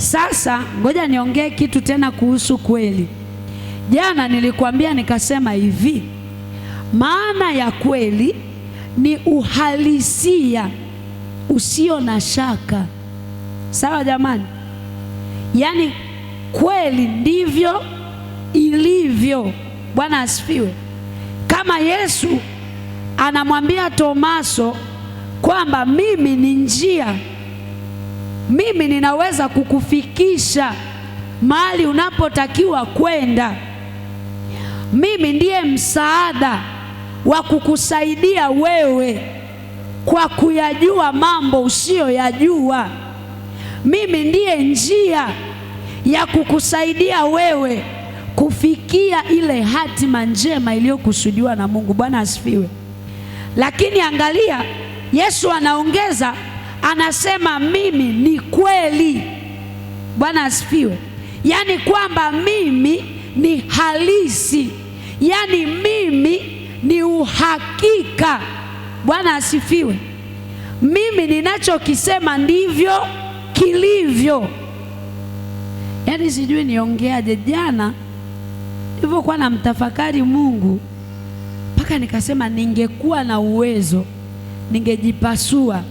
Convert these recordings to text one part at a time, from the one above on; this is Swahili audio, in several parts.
Sasa ngoja niongee kitu tena kuhusu kweli. Jana nilikwambia nikasema hivi, maana ya kweli ni uhalisia usio na shaka. Sawa jamani? Yaani kweli ndivyo ilivyo. Bwana asifiwe. Kama Yesu anamwambia Tomaso kwamba mimi ni njia, mimi ninaweza kukufikisha mahali unapotakiwa kwenda, mimi ndiye msaada wa kukusaidia wewe kwa kuyajua mambo usiyoyajua, mimi ndiye njia ya kukusaidia wewe kufikia ile hatima njema iliyokusudiwa na Mungu. Bwana asifiwe. Lakini angalia, Yesu anaongeza, anasema mimi ni kweli. Bwana asifiwe. Yaani kwamba mimi ni halisi, yaani mimi ni uhakika. Bwana asifiwe. Mimi ninachokisema ndivyo kilivyo. Yaani sijui niongeaje. Jana nilivyokuwa na mtafakari Mungu, mpaka nikasema ningekuwa na uwezo ningejipasua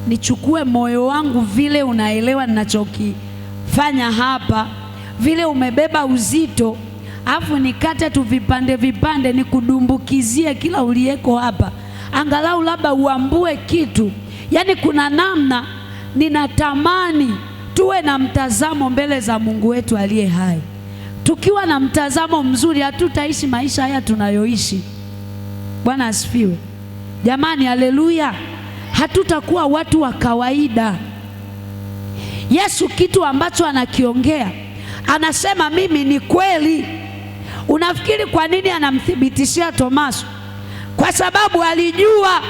nichukue moyo wangu vile unaelewa ninachokifanya hapa, vile umebeba uzito, afu nikate tu vipande vipande nikudumbukizie kila uliyeko hapa, angalau labda uambue kitu. Yaani kuna namna ninatamani tuwe na mtazamo mbele za Mungu wetu aliye hai. Tukiwa na mtazamo mzuri hatutaishi maisha haya tunayoishi. Bwana asifiwe. Jamani, haleluya. Hatutakuwa watu wa kawaida. Yesu kitu ambacho anakiongea, anasema mimi ni kweli. Unafikiri kwa nini anamthibitishia Tomaso? Kwa sababu alijua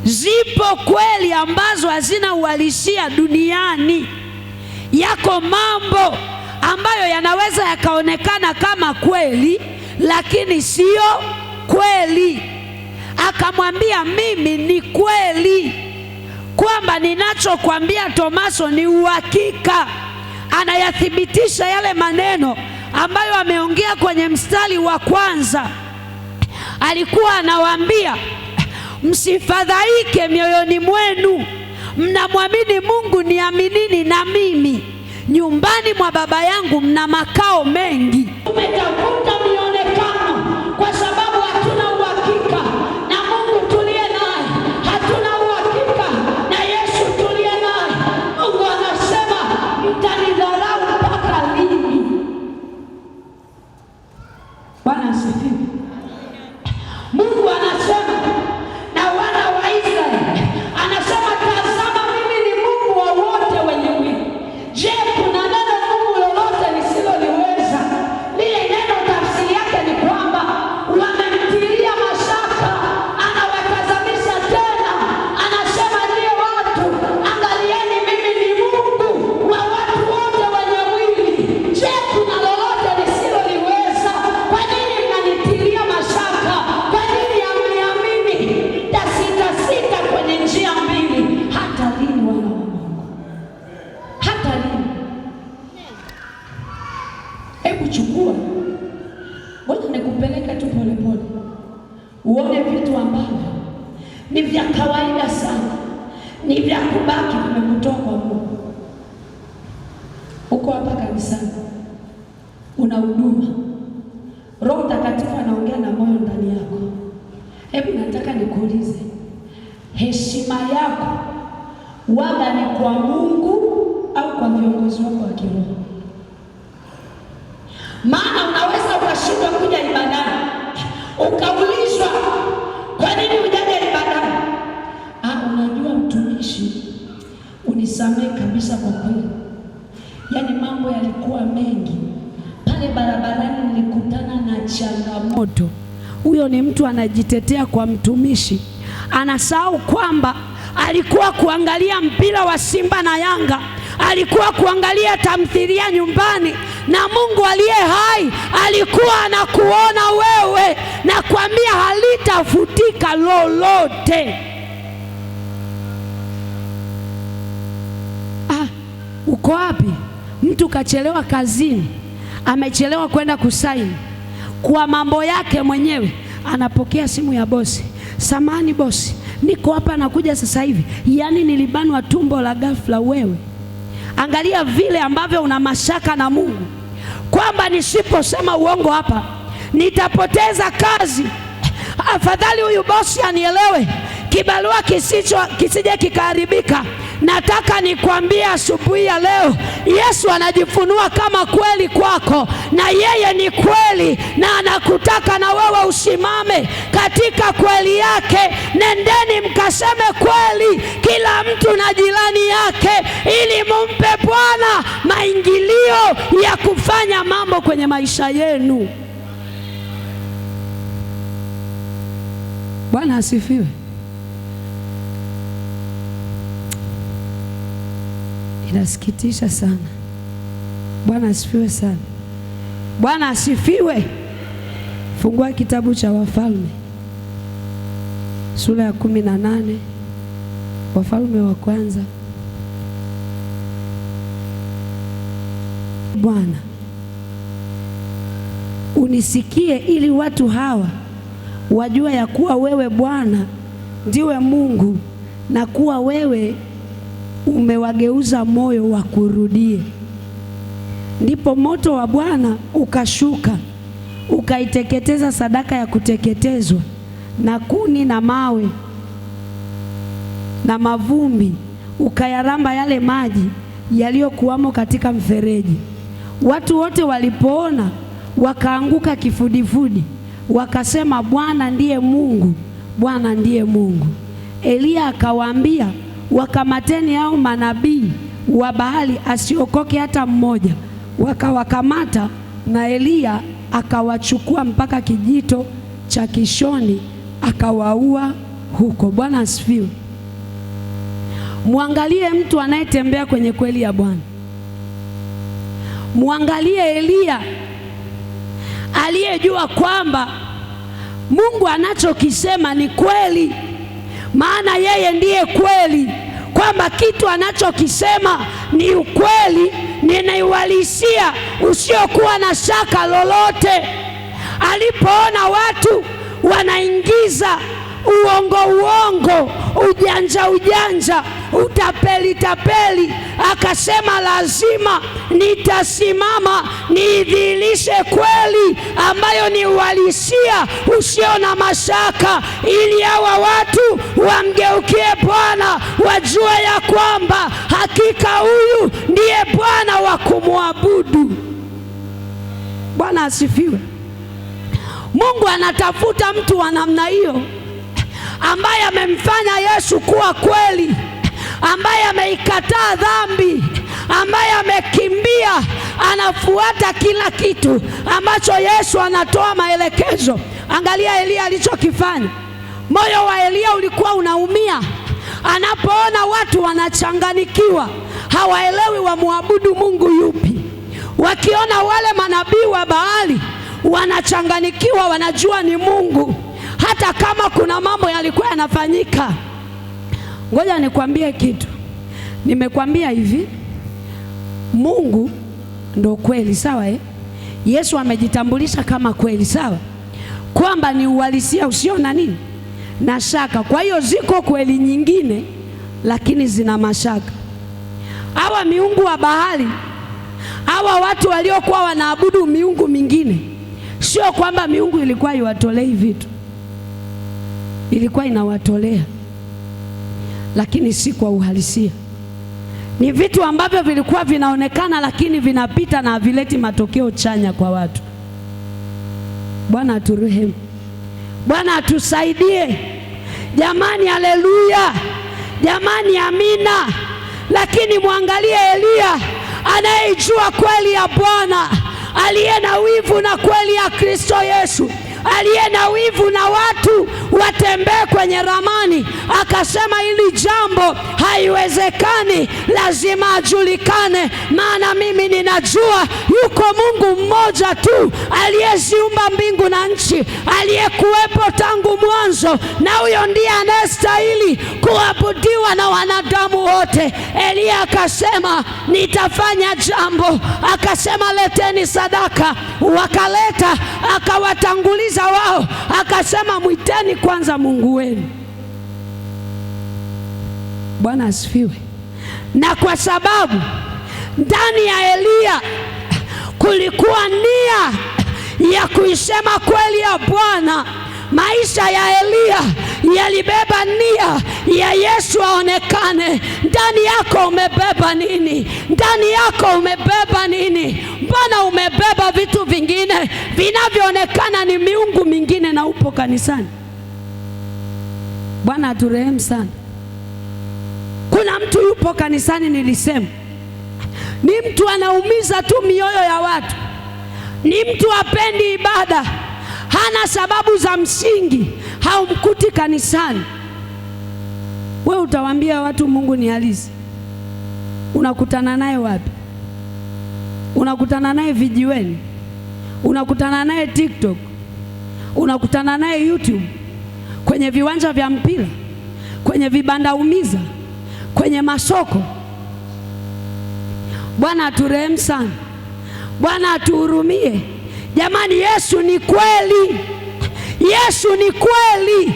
zipo kweli ambazo hazina uhalisia duniani. Yako mambo ambayo yanaweza yakaonekana kama kweli lakini sio kweli. Akamwambia mimi ni kweli, kwamba ninachokwambia Tomaso ni uhakika. Anayathibitisha yale maneno ambayo ameongea kwenye mstari wa kwanza. Alikuwa anawaambia msifadhaike mioyoni mwenu, mnamwamini Mungu, niaminini na mimi. Nyumbani mwa Baba yangu mna makao mengi. Umetafuta mionekano kwa sababu hatuna uhakika na Mungu tuliye naye, hatuna uhakika na Yesu tuliye naye. Mungu anasema mtanidharau mpaka lini? Bwana asifiwe. Mungu anasema na wana wa Israeli, anasema tazama mimi ni Mungu wa wote wenye mwili. Je, kuna neno Mungu lolote lisiloliweza? Lile neno tafsiri yake ni kwamba wamemtilia mashaka, anawatazamisha tena, anasema ndiye watu, angalieni mimi ni Mungu wa watu wote wenye mwili. Je, kuna lolote lisiloliweza? Kwa nini mnanitilia mashaka? Kwa nini hamniamini? Mtasita kwenye njia mbili. Hata lini wana wa Mungu? Hata lini? Hebu chukua, ngoja nikupeleke tu polepole uone vitu ambavyo ni vya kawaida sana, ni vya kubaki vimekutoka kwa Mungu. Uko hapa kanisani, una huduma, Roho Mtakatifu anaongea na moyo ndani yako. Hebu nataka nikuulize, heshima yako waga ni kwa Mungu au kwa viongozi wako wa kiroho? Maana unaweza ukashindwa kuja ibadani, ukaulizwa kwa nini hujaja ibadani? Unajua mtumishi, unisamehe kabisa kwa kweli, yaani mambo yalikuwa mengi pale barabarani, nilikutana na changamoto. Huyo ni mtu anajitetea kwa mtumishi, anasahau kwamba alikuwa kuangalia mpira wa Simba na Yanga, alikuwa kuangalia tamthilia nyumbani, na Mungu aliye hai alikuwa anakuona wewe, na kwambia halitafutika lolote. Uko wapi? Mtu kachelewa kazini, amechelewa kwenda kusaini kwa mambo yake mwenyewe, anapokea simu ya bosi, samani bosi, niko hapa nakuja sasa hivi. Yaani nilibanwa tumbo la ghafla. Wewe angalia vile ambavyo una mashaka na Mungu, kwamba nisiposema uongo hapa nitapoteza kazi. Afadhali huyu bosi anielewe, kibarua kisije kikaharibika. Nataka nikwambie asubuhi ya leo, Yesu anajifunua kama kweli kwako, na yeye ni kweli, na anakutaka na wewe usimame katika kweli yake. Nendeni mkaseme kweli kila mtu na jirani yake, ili mumpe Bwana maingilio ya kufanya mambo kwenye maisha yenu. Bwana asifiwe. Inasikitisha sana. Bwana asifiwe sana. Bwana asifiwe. Fungua kitabu cha Wafalme sura ya 18, Wafalme wa kwanza. Bwana, unisikie ili watu hawa wajua ya kuwa wewe Bwana ndiwe Mungu, na kuwa wewe umewageuza moyo wakurudie. Ndipo moto wa Bwana ukashuka ukaiteketeza sadaka ya kuteketezwa na kuni na mawe na mavumbi, ukayaramba yale maji yaliyokuwamo katika mfereji. Watu wote walipoona wakaanguka kifudifudi, wakasema, Bwana ndiye Mungu, Bwana ndiye Mungu. Eliya akawaambia, wakamateni hao manabii wa Baali, asiokoke hata mmoja. Wakawakamata, na Eliya akawachukua mpaka kijito cha Kishoni, akawaua huko. Bwana asifiwe. Muangalie mtu anayetembea kwenye kweli ya Bwana. Muangalie Eliya aliyejua kwamba Mungu anachokisema ni kweli, maana yeye ndiye kweli, kwamba kitu anachokisema ni ukweli, ninaiwalisia usiokuwa na shaka lolote. Alipoona watu wanaingiza uongo, ujanja, utapeli, akasema lazima nitasimama niidhihirishe kweli ambayo ni uhalisia usio na mashaka, ili hawa watu wamgeukie Bwana, wajue ya kwamba hakika huyu ndiye Bwana wa kumwabudu. Bwana asifiwe. Mungu anatafuta mtu wa namna hiyo, ambaye amemfanya Yesu kuwa kweli, ambaye ameikataa dhambi, ambaye amekimbia, anafuata kila kitu ambacho Yesu anatoa maelekezo. Angalia Eliya alichokifanya. Moyo wa Eliya ulikuwa unaumia anapoona watu wanachanganikiwa, hawaelewi wamwabudu Mungu yupi. Wakiona wale manabii wa Baali wanachanganikiwa, wanajua ni Mungu, hata kama kuna mambo yalikuwa yanafanyika. Ngoja nikwambie kitu. Nimekwambia hivi, Mungu ndo kweli, sawa Yesu amejitambulisha kama kweli, sawa, kwamba ni uhalisia usio na nini na shaka. Kwa hiyo ziko kweli nyingine lakini zina mashaka. Hawa miungu wa Baali, hawa watu waliokuwa wanaabudu miungu mingine, sio kwamba miungu ilikuwa iwatolei vitu, ilikuwa inawatolea, lakini si kwa uhalisia. Ni vitu ambavyo vilikuwa vinaonekana lakini vinapita na havileti matokeo chanya kwa watu. Bwana aturehemu. Bwana atusaidie. Jamani, haleluya. Jamani, amina. Lakini muangalie Eliya anayejua kweli ya Bwana, aliye na wivu na kweli ya Kristo Yesu, aliye na wivu na watu watembee kwenye ramani. Akasema hili jambo haiwezekani, lazima ajulikane, maana mimi ninajua yuko Mungu mmoja tu aliyeziumba mbingu na nchi, aliyekuwepo tangu mwanzo, na huyo ndiye anayestahili kuabudiwa na wanadamu wote. Elia akasema nitafanya jambo, akasema leteni sadaka, wakaleta, akawatanguliza wao, akasema mwiteni kwanza Mungu wenu. Bwana asifiwe. Na kwa sababu ndani ya Elia kulikuwa nia ya kuisema kweli ya Bwana, maisha ya Elia yalibeba nia ya Yesu aonekane. Ndani yako umebeba nini? Ndani yako umebeba nini? Mbona umebeba vitu vingine vinavyoonekana ni miungu mingine na upo kanisani? Bwana aturehemu sana. Kuna mtu yupo kanisani, nilisema ni mtu anaumiza tu mioyo ya watu, ni mtu apendi ibada, hana sababu za msingi, haumkuti kanisani. Wewe utawaambia watu Mungu ni halisi? Unakutana naye wapi? Unakutana naye vijiweni? Unakutana naye TikTok? Unakutana naye YouTube? Kwenye viwanja vya mpira? Kwenye vibanda umiza? Kwenye masoko? Bwana aturehemu sana. Bwana atuhurumie. Jamani, Yesu ni kweli. Yesu ni kweli.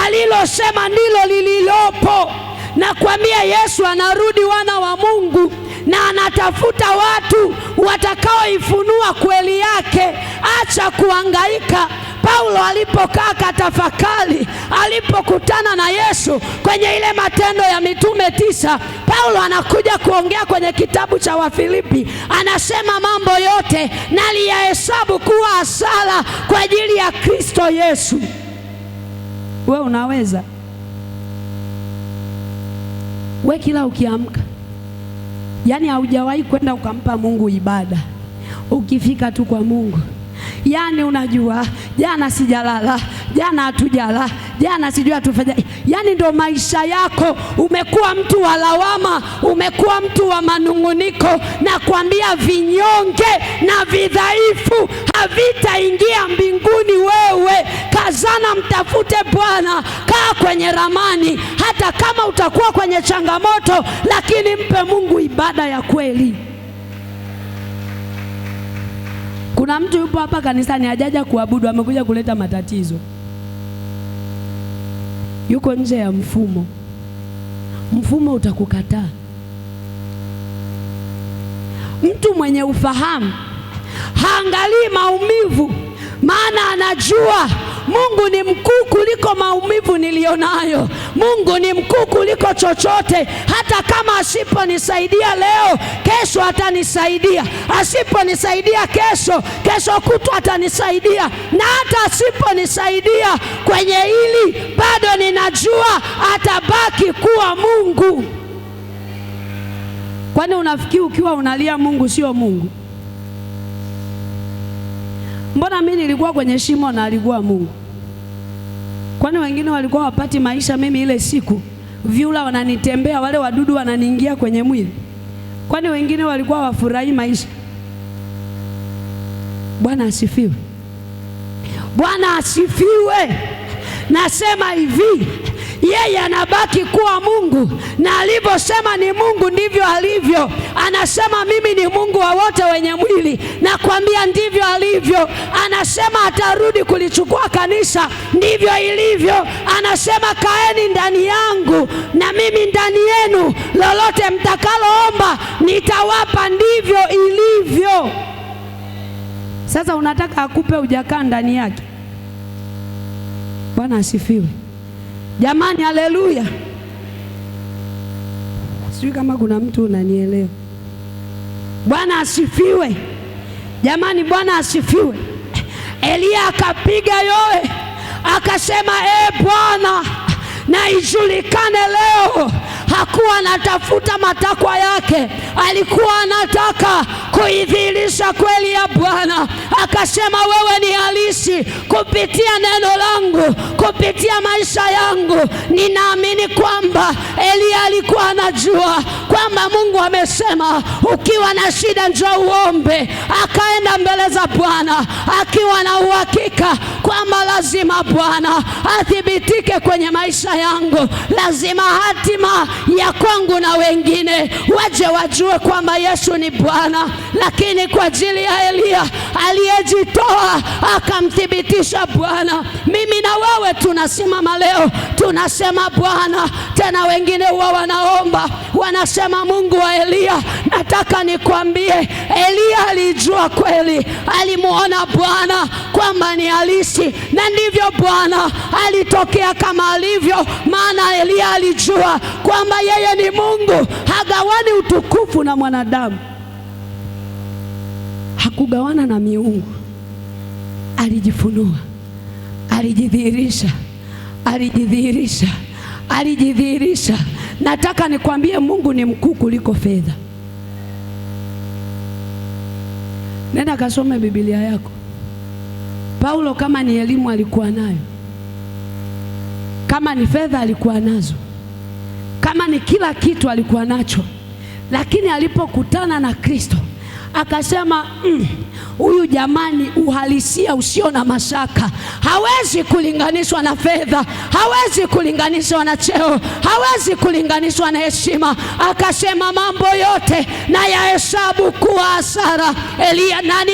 Alilosema ndilo lililopo. Nakwambia Yesu anarudi, wana wa Mungu, na anatafuta watu watakaoifunua kweli yake. Acha kuhangaika. Paulo alipokaa katafakari, alipokutana na Yesu kwenye ile Matendo ya Mitume 9, Paulo anakuja kuongea kwenye kitabu cha Wafilipi, anasema mambo yote naliyahesabu kuwa hasara kwa ajili ya Kristo Yesu. Wewe unaweza? Wewe kila ukiamka, yani haujawahi kwenda ukampa Mungu ibada, ukifika tu kwa Mungu, yani unajua jana sijalala, jana hatujala, jana sijui atufanya, yani ndo maisha yako. Umekuwa mtu wa lawama, umekuwa mtu wa manunguniko. Na kuambia vinyonge na vidhaifu havitaingia mbinguni. Wewe kazana, mtafute Bwana, kaa kwenye ramani. Hata kama utakuwa kwenye changamoto, lakini mpe Mungu ibada ya kweli. Kuna mtu yupo hapa kanisani hajaja kuabudu, amekuja kuleta matatizo. Yuko nje ya mfumo. Mfumo utakukataa. Mtu mwenye ufahamu haangalii maumivu, maana anajua Mungu ni mkuu kuliko maumivu nilionayo. Mungu ni mkuu kuliko chochote. Hata kama asiponisaidia leo, kesho atanisaidia. Asiponisaidia kesho, kesho kutwa atanisaidia. Na hata asiponisaidia kwenye hili, bado ninajua atabaki kuwa Mungu. Kwani unafikiri ukiwa unalia Mungu sio Mungu? Mbona mimi nilikuwa kwenye shimo na alikuwa Mungu? Kwani wengine walikuwa wapati maisha, mimi ile siku vyura wananitembea, wale wadudu wananiingia kwenye mwili? Kwani wengine walikuwa wafurahi maisha? Bwana asifiwe. Bwana asifiwe. Nasema hivi, yeye anabaki kuwa Mungu, na alivyosema ni Mungu ndivyo alivyo. Anasema mimi ni Mungu wa wote wenye mwili, na kwambia ndivyo alivyo. Anasema atarudi kulichukua kanisa, ndivyo ilivyo. Anasema kaeni ndani yangu na mimi ndani yenu, lolote mtakaloomba nitawapa, ndivyo ilivyo. Sasa unataka akupe, hujakaa ndani yake? Bwana asifiwe. Jamani, haleluya. Sijui kama kuna mtu unanielewa. Bwana asifiwe. Jamani, Bwana asifiwe. Elia akapiga yoe, akasema Bwana, na ijulikane leo hakuwa anatafuta matakwa yake, alikuwa anataka kuidhihirisha kweli ya Bwana. Akasema wewe ni halisi kupitia neno langu, kupitia maisha yangu. Ninaamini kwamba Elia alikuwa anajua kwamba Mungu amesema ukiwa na shida njoo uombe. Akaenda mbele za Bwana akiwa na uhakika kwamba lazima Bwana athibitike kwenye maisha yangu, lazima hatima ya kwangu na wengine waje wajue kwamba Yesu ni Bwana. Lakini kwa ajili ya Elia aliyejitoa akamthibitisha Bwana, mimi na wewe tunasimama leo tunasema Bwana. Tena wengine huwa wanaomba wanasema Mungu wa Elia. Nataka nikwambie, Elia alijua kweli, alimuona Bwana kwamba ni halisi, na ndivyo Bwana alitokea kama alivyo. Maana Elia alijua kwamba yeye ni Mungu, hagawani utukufu na mwanadamu, hakugawana na miungu. Alijifunua, alijidhihirisha. Nataka nikwambie, Mungu ni mkuu kuliko fedha. Nenda kasome Biblia yako. Paulo kama ni elimu alikuwa nayo, kama ni fedha alikuwa nazo, kama ni kila kitu alikuwa nacho, lakini alipokutana na Kristo akasema huyu jamani, uhalisia usio na mashaka hawezi kulinganishwa na fedha, hawezi kulinganishwa na cheo, hawezi kulinganishwa na heshima. Akasema mambo yote na yahesabu kuwa hasara. Elia nani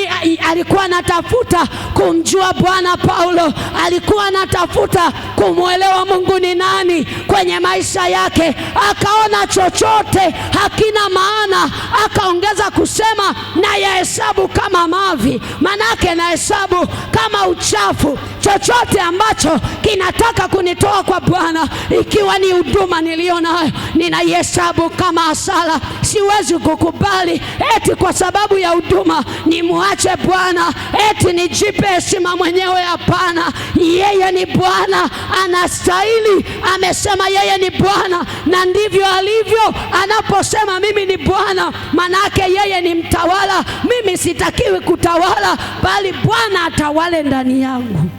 alikuwa anatafuta kumjua Bwana? Paulo alikuwa anatafuta kumwelewa Mungu ni nani kwenye maisha yake. Akaona chochote hakina maana, akaongeza kusema na yahesabu kama mavi. Manake na hesabu kama uchafu chochote ambacho kinataka kunitoa kwa Bwana, ikiwa ni huduma nilionayo, ninaihesabu kama hasara. Siwezi kukubali eti kwa sababu ya huduma nimuache Bwana, eti nijipe heshima mwenyewe. Hapana, yeye ni Bwana, anastahili. Amesema yeye ni Bwana, na ndivyo alivyo. Anaposema mimi ni Bwana, manake yeye ni mtawala. Mimi sitakiwi kutawala, bali Bwana atawale ndani yangu.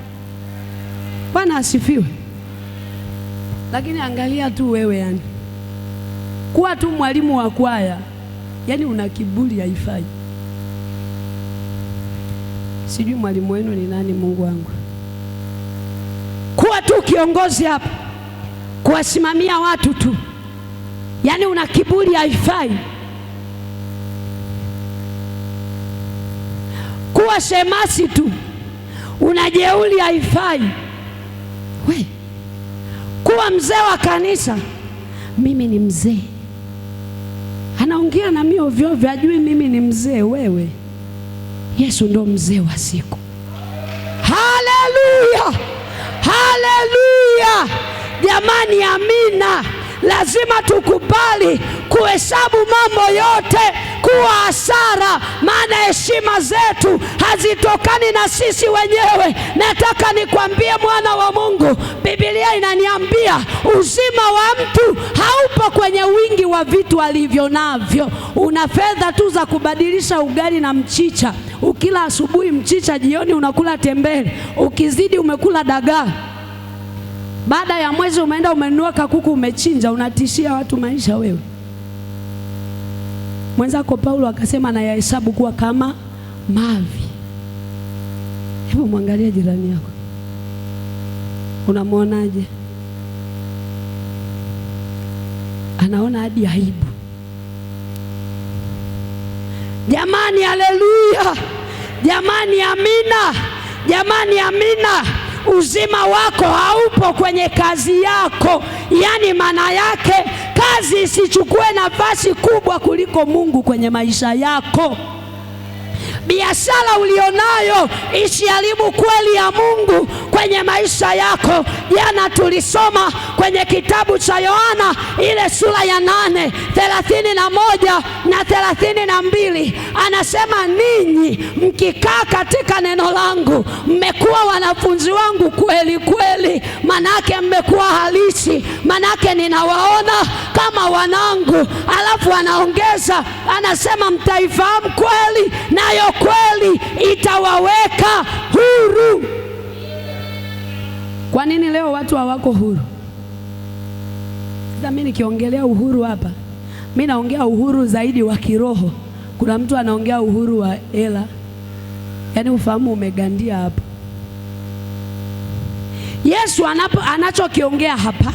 Bwana asifiwe. Lakini angalia tu wewe, yani kuwa tu mwalimu wa kwaya, yani una kiburi, haifai. Sijui mwalimu wenu ni nani, Mungu wangu. Kuwa tu kiongozi hapa, kuwasimamia watu tu, yani una kiburi, haifai. Kuwa shemasi tu, una jeuri, haifai. We, kuwa mzee wa kanisa, mimi ni mzee, anaongea na mimi ovyo ovyo, ajui mimi ni mzee. Wewe, Yesu ndo mzee wa siku. Haleluya, haleluya jamani, amina. Lazima tukubali kuhesabu mambo yote kuwa hasara, maana heshima zetu hazitokani na sisi wenyewe. Nataka nikwambie mwana wa Mungu, Biblia inaniambia uzima wa mtu haupo kwenye wingi wa vitu alivyo navyo. Una fedha tu za kubadilisha ugali na mchicha, ukila asubuhi mchicha, jioni unakula tembele, ukizidi umekula dagaa. Baada ya mwezi umeenda umenunua kakuku umechinja, unatishia watu maisha wewe. Mwenzako Paulo akasema na yahesabu kuwa kama mavi. Hebu mwangalie jirani yako, unamwonaje? Anaona hadi aibu. Jamani, haleluya jamani, amina jamani, amina. Uzima wako haupo kwenye kazi yako, yani maana yake kazi isichukue nafasi kubwa kuliko Mungu kwenye maisha yako. Biashara ulionayo isiharibu kweli ya Mungu kwenye maisha yako. Jana tulisoma kwenye kitabu cha Yohana ile sura ya 8:31 na 32, anasema ninyi mkikaa katika neno langu mmekuwa wanafunzi wangu kweli kweli. Manake mmekuwa halisi, manake ninawaona kama wanangu. Alafu anaongeza anasema, mtaifahamu kweli, nayo kweli itawaweka huru. Kwa nini leo watu hawako huru? Sasa mimi nikiongelea uhuru hapa, mimi naongea uhuru zaidi wa kiroho. Kuna mtu anaongea uhuru wa hela, yaani ufahamu umegandia hapa. Yesu anachokiongea hapa,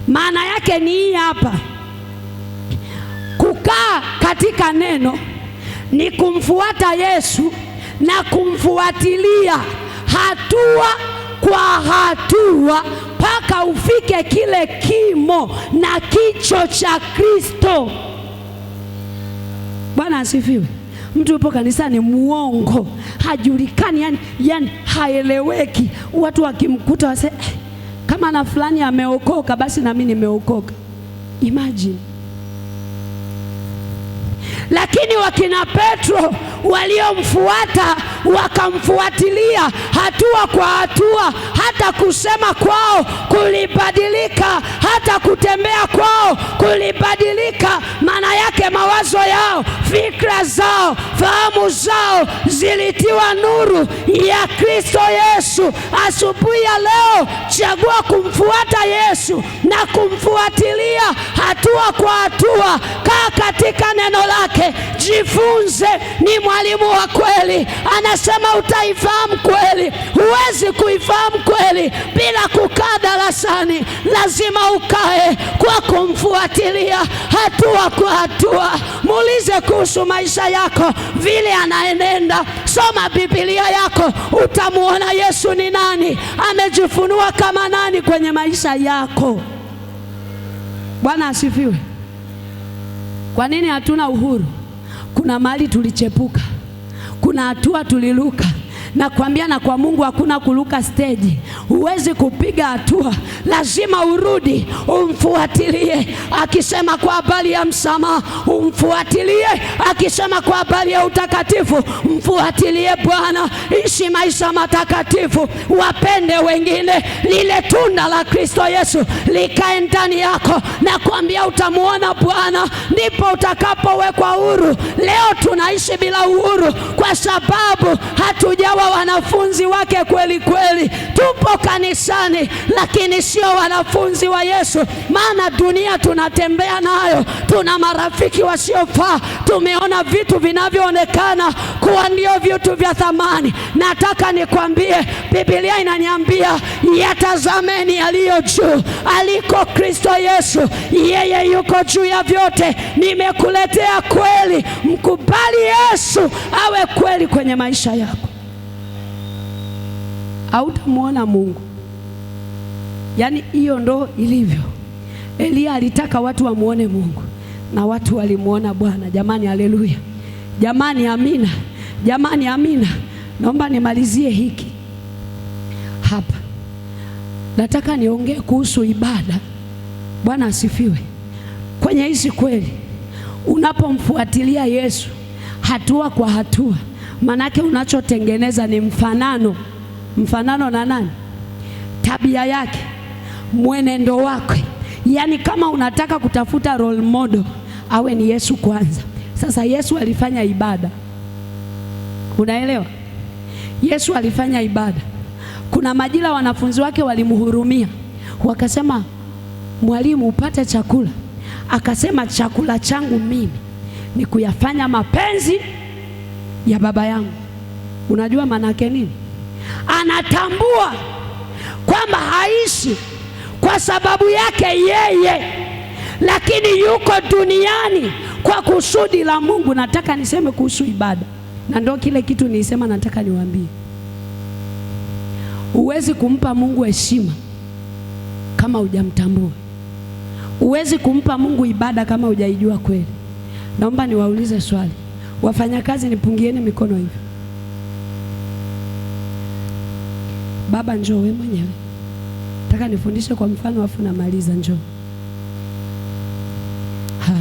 maana yake ni hii hapa. Kukaa katika neno ni kumfuata Yesu na kumfuatilia hatua kwa hatua mpaka ufike kile kimo na kicho cha Kristo. Bwana asifiwe. Mtu yupo kanisani muongo, hajulikani, yani haeleweki. Watu wakimkuta wase kama na fulani ameokoka, basi na mimi nimeokoka. Imagine. Lakini wakina Petro waliomfuata wakamfuatilia hatua kwa hatua, hata kusema kwao kulibadilika, hata kutembea kwao kulibadilika. Maana yake mawazo yao, fikra zao, fahamu zao zilitiwa nuru ya Kristo Yesu. Asubuhi ya leo chagua kumfuata Yesu na kumfuatilia hatua kwa hatua. Kaa katika neno lake, jifunze. Ni mwalimu wa kweli. Anasema utaifahamu kweli. Huwezi kuifahamu kweli bila kukaa darasani. Lazima ukae kwa kumfuatilia hatua kwa hatua. Muulize kuhusu maisha yako, vile anaenenda. Soma Biblia yako, utamuona Yesu ni nani, amejifunua kama nani kwenye maisha yako. Bwana asifiwe. Kwa nini hatuna uhuru? Kuna mahali tulichepuka, kuna hatua tuliluka. Na kuambia, na kwa Mungu hakuna kuruka stage. Huwezi kupiga hatua, lazima urudi umfuatilie. Akisema kwa habari ya msamaha, umfuatilie. Akisema kwa habari ya utakatifu, mfuatilie Bwana. Ishi maisha matakatifu, wapende wengine. Lile tunda la Kristo Yesu likae ndani yako. Na kuambia utamuona Bwana, ndipo utakapowekwa huru. Leo tunaishi bila uhuru kwa sababu hatujawa wanafunzi wake kweli kweli. Tupo kanisani lakini sio wanafunzi wa Yesu. Maana dunia tunatembea nayo, tuna marafiki wasiofaa. Tumeona vitu vinavyoonekana kuwa ndio vitu vya thamani. Nataka nikwambie, Biblia inaniambia yatazameni yaliyo juu, aliko Kristo Yesu. Yeye yuko juu ya vyote. Nimekuletea kweli. Mkubali Yesu awe kweli kwenye maisha yako, hautamuona Mungu. Yaani hiyo ndo ilivyo. Elia alitaka watu wamuone Mungu na watu walimuona Bwana. Jamani, haleluya. Jamani, amina. Jamani, amina. Naomba nimalizie hiki hapa. Nataka niongee kuhusu ibada. Bwana asifiwe. Kwenye hizi kweli, unapomfuatilia Yesu hatua kwa hatua, manake unachotengeneza ni mfanano. Mfanano na nani? Tabia yake, mwenendo wake. Yaani kama unataka kutafuta role model, awe ni Yesu kwanza. Sasa Yesu alifanya ibada, unaelewa? Yesu alifanya ibada. Kuna majira wanafunzi wake walimhurumia, wakasema, mwalimu, upate chakula. Akasema, chakula changu mimi ni kuyafanya mapenzi ya Baba yangu. Unajua maana yake nini? Anatambua kwamba haishi kwa sababu yake yeye, lakini yuko duniani kwa kusudi la Mungu. Nataka niseme kuhusu ibada, na ndio kile kitu nilisema nataka niwaambie. Huwezi kumpa Mungu heshima kama hujamtambua. Huwezi kumpa Mungu ibada kama hujaijua kweli. Naomba niwaulize swali. Wafanyakazi, nipungieni mikono hivi. Baba, njoo wewe mwenyewe. Nataka nifundishe kwa mfano afu namaliza. Njoo. Haya.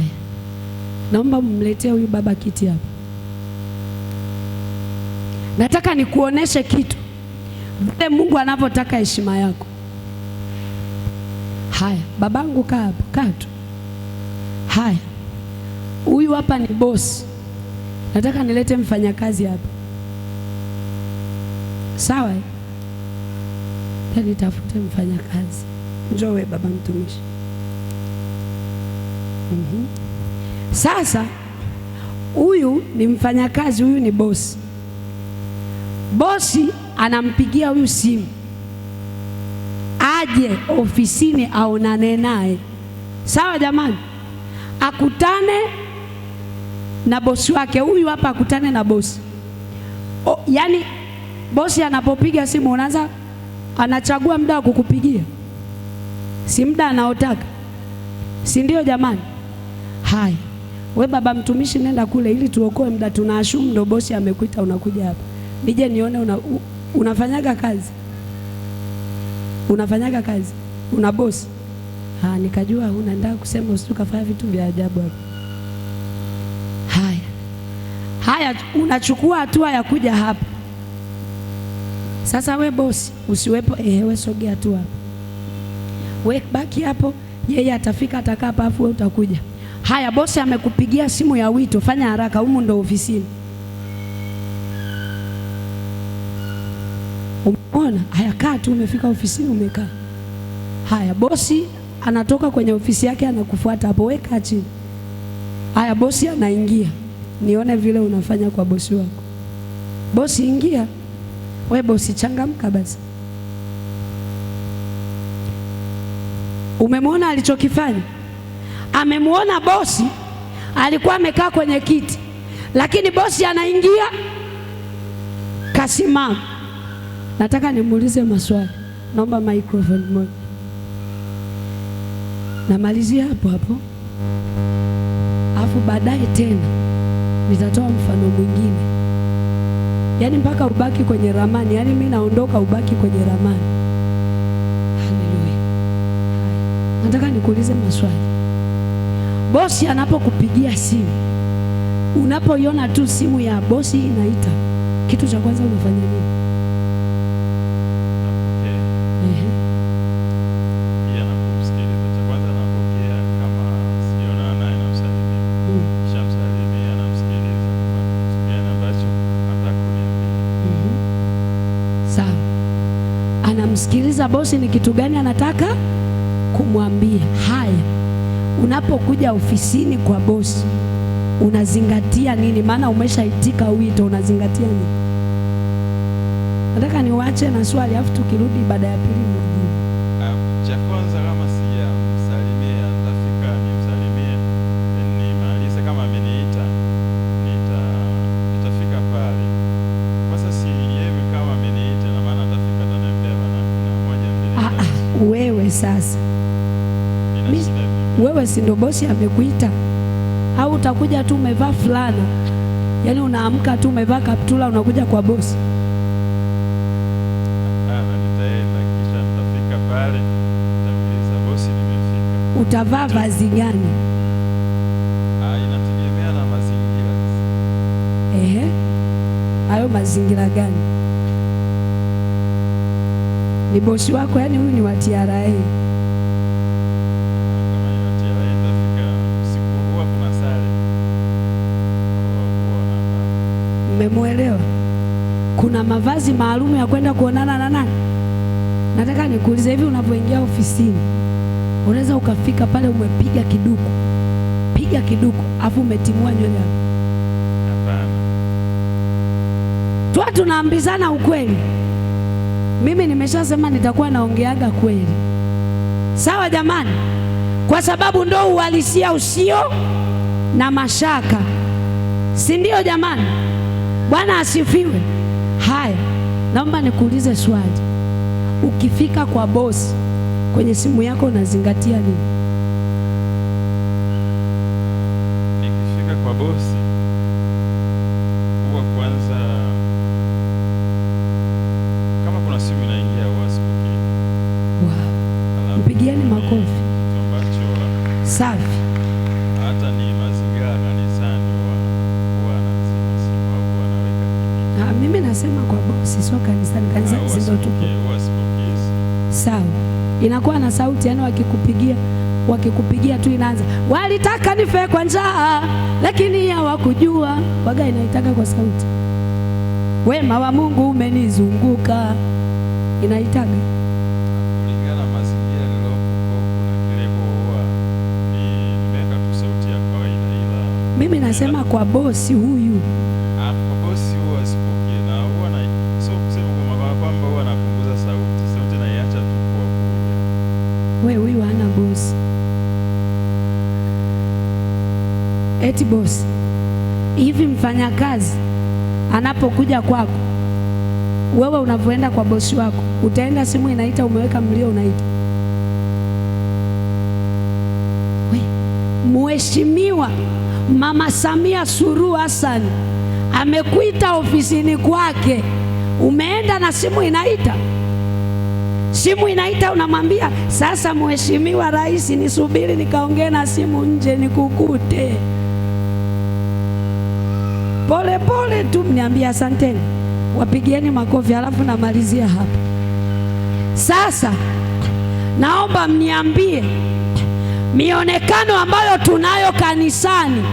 Naomba mletee huyu baba kiti hapa. Nataka nikuoneshe kitu, vile Mungu anavyotaka heshima yako. Haya, babangu kaa hapo, kaa tu. Haya, huyu hapa ni bosi, nataka nilete mfanyakazi hapa, sawa? Nitafute mfanyakazi. Njoo wewe baba mtumishi. Sasa huyu ni mfanyakazi, huyu ni bosi. Bosi anampigia huyu simu aje ofisini aonane naye, sawa jamani? Akutane na bosi wake. Huyu hapa akutane na bosi. Yaani bosi anapopiga simu unaanza anachagua muda wa kukupigia, si muda anaotaka, si ndio jamani? Haya, we baba mtumishi, nenda kule ili tuokoe muda. Tunaashumu ndo bosi amekuita, unakuja hapa nije nione unafanyaga kazi, unafanyaga kazi, una bosi. Nikajua unaenda kusema usikafanya vitu vya ajabu hapa. Haya, unachukua hatua ya kuja hapa. Sasa we bosi usiwepo, we sogea tu hapa, we baki hapo, yeye atafika, atakaa hapa, afu wewe utakuja. Haya, bosi amekupigia simu ya wito, fanya haraka, humu ndo ofisini. Umeona? Haya, kaa tu, umefika ofisini, umekaa. Haya, bosi anatoka kwenye ofisi yake anakufuata hapo, weka chini. Haya, bosi anaingia, nione vile unafanya kwa bosi wako. Bosi ingia. We bosi changamka basi. Umemwona alichokifanya? Amemwona bosi alikuwa amekaa kwenye kiti, lakini bosi anaingia kasimama. Nataka nimuulize maswali, naomba microphone moja. Namalizia hapo hapo, afu baadaye tena nitatoa mfano mwingine. Yaani mpaka ubaki kwenye ramani, yaani mimi naondoka ubaki kwenye ramani. Haleluya. Nataka nikuulize maswali. Bosi anapokupigia simu, unapoiona tu simu ya bosi inaita, kitu cha kwanza unafanya nini? Anamsikiliza bosi ni kitu gani anataka kumwambia. Haya, unapokuja ofisini kwa bosi unazingatia nini? Maana umeshaitika wito, unazingatia nini? Nataka niwache na swali, afu tukirudi baada ya pili mjibu. Cha kwanza, kama sijamsalimia nitafika nimsalimie, nimalize. Kama ameniita nitafika pale. Kwanza si yeye kama ameniita na maana atafika ataniambia bana moja mbili. Wewe sasa, wewe si ndo bosi amekuita? Au utakuja tu umevaa fulana, yaani unaamka tu umevaa kaptula unakuja kwa bosi? Nitaenda kisha nitafika pale nitamuuliza bosi nimefika. Utavaa vazi gani? Inategemea na mazingira. Hayo mazingira gani? Ni bosi wako, yaani huyu ni wa TRA? Umemuelewa? Kuna mavazi maalum ya kwenda kuonana na nani? Nataka nikuulize, hivi unapoingia ofisini unaweza ukafika pale umepiga kiduku afu umetimua nywele yako? Hapana. Tunaambizana ukweli. Mimi nimeshasema nitakuwa naongeaga kweli, sawa jamani? Kwa sababu ndo uhalisia usio na mashaka, si ndio jamani? Bwana asifiwe. Haya, naomba nikuulize swali. Ukifika kwa bosi kwenye simu yako unazingatia nini? Nikifika kwa bosi huwa kwanza, kama kuna simu inaingia huwa sipokei. Wow. Mpigieni makofi. Safi. Hata ni mazingira kanisani huwa nazima simu au huwa naweka. Mimi nasema kwa bosi, sio kanisani. Kanisani ndio tupo. Huwa sipokei. Sawa. Inakuwa na sauti, yani wakikupigia wakikupigia tu inaanza, walitaka nife kwa njaa lakini hawakujua. Waga inaitaka kwa sauti, wema wa Mungu umenizunguka, inaitaka kulingana mazingira nilopo. Kuna kilebo huwa nimeweka tu sauti ya kawaida, ila mimi nasema kwa bosi huyu, kwa bosi huwa sipokee, na huwa na sio kusema kwamba huwa napunguza sauti naiacha tu kwa kuja. Wewe huyu hana bosi. Eti bosi, hivi mfanyakazi anapokuja kwako, wewe unavyoenda kwa bosi wako, utaenda simu inaita, umeweka mlio unaita. Mheshimiwa Mama Samia Suluhu Hassan amekuita ofisini kwake, umeenda na simu inaita. Simu inaita, unamwambia sasa, Mheshimiwa Rais, nisubiri nikaongee na simu nje nikukute. Pole pole tu mniambia asanteni, wapigieni makofi, halafu namalizia hapa. Sasa naomba mniambie mionekano ambayo tunayo kanisani,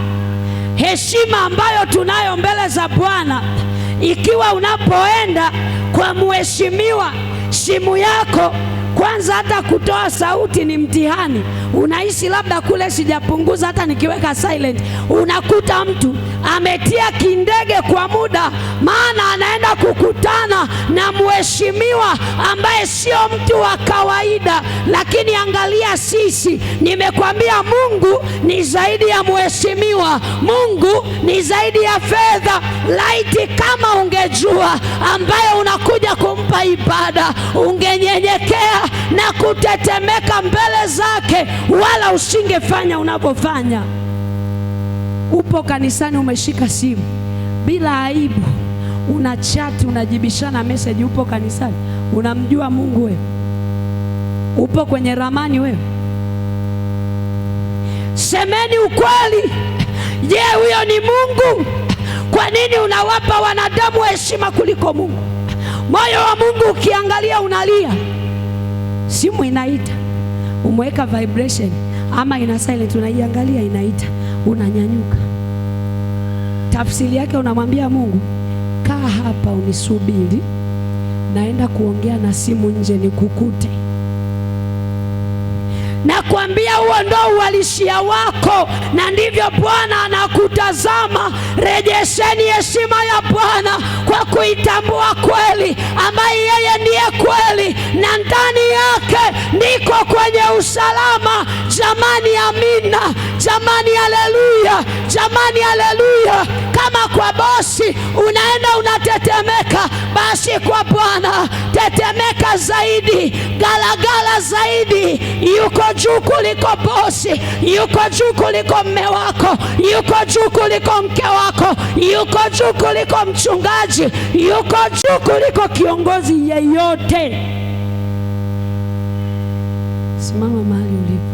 heshima ambayo tunayo mbele za Bwana, ikiwa unapoenda kwa mheshimiwa, simu yako kwanza hata kutoa sauti ni mtihani. Unaishi labda kule sijapunguza hata nikiweka silent, unakuta mtu ametia kindege kwa muda, maana anaenda kukutana na mheshimiwa ambaye sio mtu wa kawaida. Lakini angalia sisi, nimekwambia Mungu ni zaidi ya mheshimiwa, Mungu ni zaidi ya fedha. Laiti kama ungejua ambaye unakuja kumpa ibada, ungenyenyekea na kutetemeka mbele zake, wala usingefanya unavyofanya. Upo kanisani, umeshika simu bila aibu, una chat, unajibishana message. Upo kanisani, unamjua Mungu wewe? Upo kwenye ramani wewe? Semeni ukweli. Je, huyo ni Mungu? Kwa nini unawapa wanadamu heshima kuliko Mungu? Moyo wa Mungu ukiangalia unalia. Simu inaita, umeweka vibration ama ina silent, unaiangalia inaita, unanyanyuka. Tafsiri yake unamwambia Mungu, kaa hapa unisubiri, naenda kuongea na simu nje nikukute. Nakwambia huo ndo uhalisia wako, na ndivyo Bwana anakutazama. Rejesheni heshima ya Bwana kwa kuitambua kweli, ambaye yeye ndiye kweli, na ndani yake ndiko kwenye usalama. Jamani, amina. Jamani, haleluya. Jamani, haleluya. Kama kwa bosi unaenda unatetemeka, basi kwa Bwana tetemeka zaidi, galagala zaidi. Yuko juu kuliko bosi, yuko juu kuliko mme wako, yuko juu kuliko mke wako, yuko juu kuliko mchungaji, yuko juu kuliko kiongozi yeyote. Simama mahali ulipo.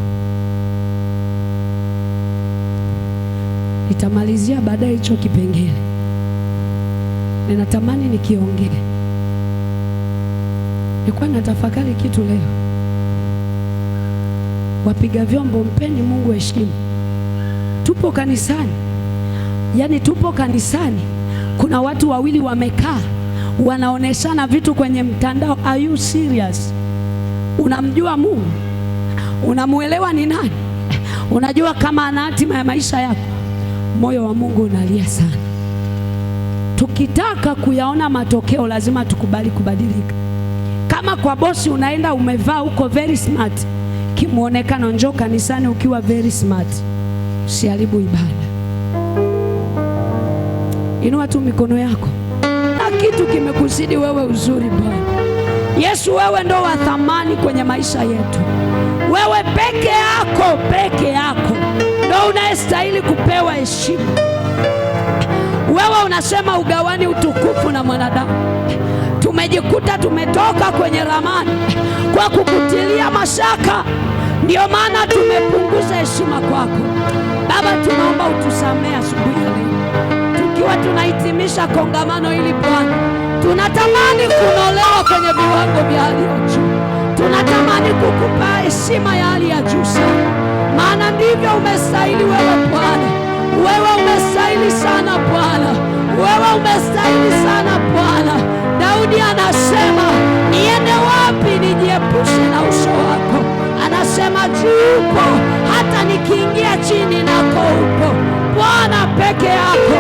Nitamalizia baadaye hicho kipengele. Ninatamani nikiongee. Nilikuwa natafakari kitu leo. Wapiga vyombo, mpeni Mungu heshima. Tupo kanisani. Yaani tupo kanisani. Kuna watu wawili wamekaa, wanaoneshana vitu kwenye mtandao. Are you serious? Unamjua Mungu? Unamuelewa ni nani? Unajua kama ana hatima ya maisha yako? Moyo wa Mungu unalia sana. Tukitaka kuyaona matokeo lazima tukubali kubadilika. Kama kwa bosi unaenda umevaa uko very smart, kimuonekano, njoo kanisani ukiwa very smart. Usiharibu ibada. Inua tu mikono yako. Na kitu kimekuzidi wewe uzuri Bwana. Yesu, wewe ndo wa thamani kwenye maisha yetu. Wewe peke yako ndo unayestahili kupewa heshima. Wewe unasema ugawani utukufu na mwanadamu. Tumejikuta tumetoka kwenye ramani kwa kukutilia mashaka, ndio maana tumepunguza heshima kwako. Baba, tunaomba utusamee asubuhi ya leo, tukiwa tunahitimisha kongamano hili Bwana. Tunatamani kunolewa kwenye viwango vya hali ya juu. tunatamani kukupa heshima ya hali ya juu sana, maana ndivyo umestahili wewe Bwana. Wewe umestahili sana Bwana, wewe umestahili sana Bwana. Daudi anasema, niende wapi nijiepushe na uso wako? Anasema, juu upo, hata nikiingia chini nako upo. Bwana peke yako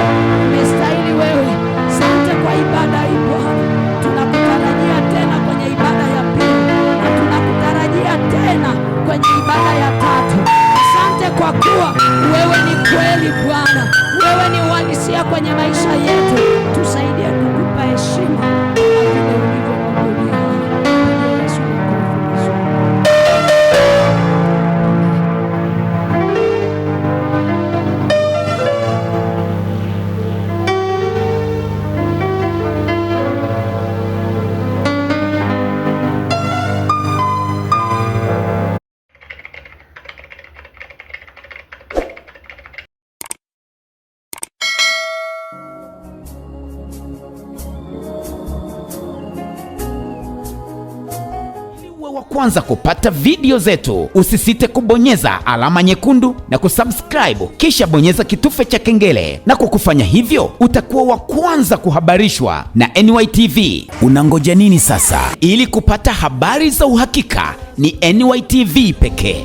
umestahili wewe. Asante kwa ibada hii Bwana, tunakutarajia tena kwenye ibada ya pili na tunakutarajia tena kwenye ibada ya tatu. Asante kwa kuwa wewe ni kweli Bwana, wewe ni uhalisia kwenye maisha yetu. Tusaidie kukupa heshima kama vile ulivyokubudia. Yesu wa kwanza kupata video zetu, usisite kubonyeza alama nyekundu na kusubscribe, kisha bonyeza kitufe cha kengele, na kwa kufanya hivyo utakuwa wa kwanza kuhabarishwa na NYTV. Unangoja nini sasa? Ili kupata habari za uhakika, ni NYTV pekee.